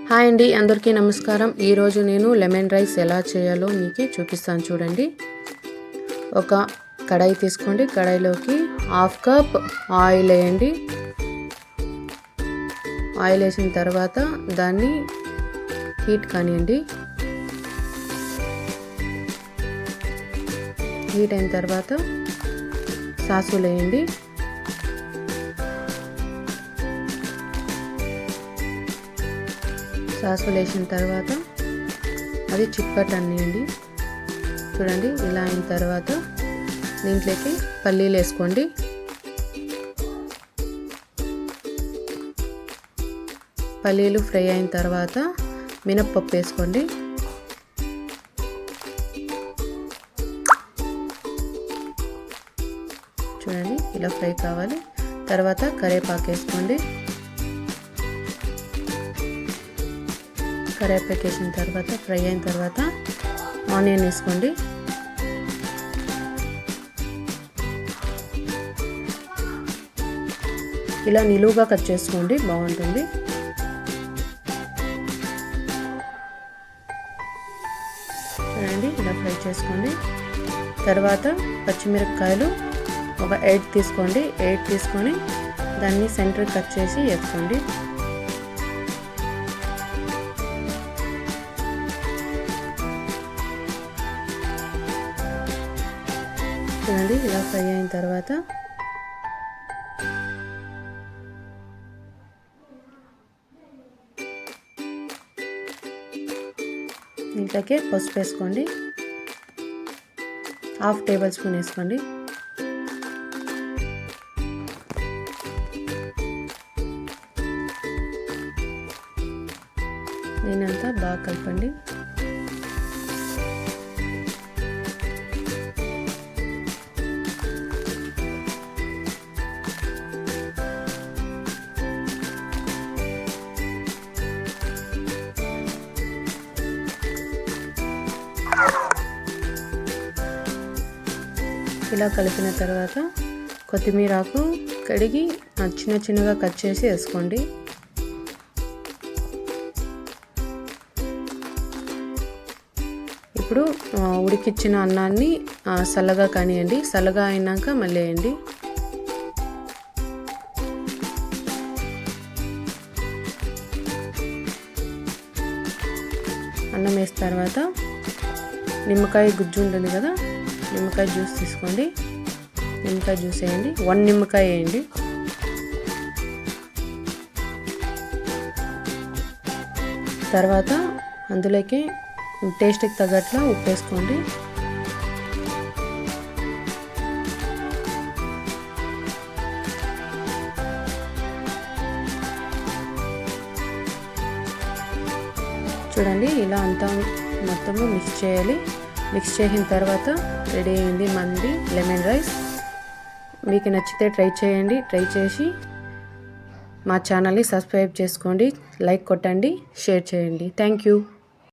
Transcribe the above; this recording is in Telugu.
హాయ్ అండి, అందరికీ నమస్కారం. ఈరోజు నేను లెమన్ రైస్ ఎలా చేయాలో మీకు చూపిస్తాను చూడండి. ఒక కడాయి తీసుకోండి. కడాయిలోకి 1/2 కప్ ఆయిల్ వేయండి. ఆయిల్ వేసిన తర్వాత దాన్ని హీట్ కానివ్వండి. హీట్ అయిన తర్వాత సాసులు వేయండి. సాసులు వేసిన తర్వాత అది చిట్పట్టనియండి. చూడండి, ఇలా అయిన తర్వాత దీంట్లోకి పల్లీలు వేసుకోండి. పల్లీలు ఫ్రై అయిన తర్వాత మినప్పప్పు వేసుకోండి. చూడండి, ఇలా ఫ్రై కావాలి. తర్వాత కరివేపాకు వేసుకోండి. కరివేపాకు వేసిన తర్వాత ఫ్రై అయిన తర్వాత ఆనియన్ వేసుకోండి. ఇలా నిలువుగా కట్ చేసుకోండి, బాగుంటుంది. చూడండి, ఇలా ఫ్రై చేసుకోండి. తర్వాత పచ్చిమిరపకాయలు ఒక 8 తీసుకోండి. 8 తీసుకొని దాన్ని సెంటర్ కట్ చేసి వేసుకోండి. చూడండి, ఇలా ఫ్రై అయిన తర్వాత దీంట్లోకి పసుపు వేసుకోండి. 1/2 టేబుల్ స్పూన్ వేసుకోండి. దీనంతా బాగా కలపండి. ఇలా కలిపిన తర్వాత కొత్తిమీర ఆకు కడిగి చిన్నగా కట్ చేసి వేసుకోండి. ఇప్పుడు ఉడికిచ్చిన అన్నాన్ని చల్లగా కానివ్వండి. చల్లగా అయినాక మళ్ళీ వేయండి. అన్నం వేసిన తర్వాత నిమ్మకాయ గుజ్జు ఉంటుంది కదా, నిమ్మకాయ జ్యూస్ తీసుకోండి. నిమ్మకాయ జ్యూస్ వేయండి. 1 నిమ్మకాయ వేయండి. తర్వాత అందులోకి టేస్ట్కి తగ్గట్ల ఉప్పు వేసుకోండి. చూడండి, ఇలా అంతా మొత్తము మిక్స్ చేయాలి. మిక్స్ చేసిన తర్వాత రెడీ అయింది మంది లెమన్ రైస్. మీకు నచ్చితే ట్రై చేయండి. ట్రై చేసి మా ఛానల్ని సబ్స్క్రైబ్ చేసుకోండి, లైక్ కొట్టండి, షేర్ చేయండి. Thank you.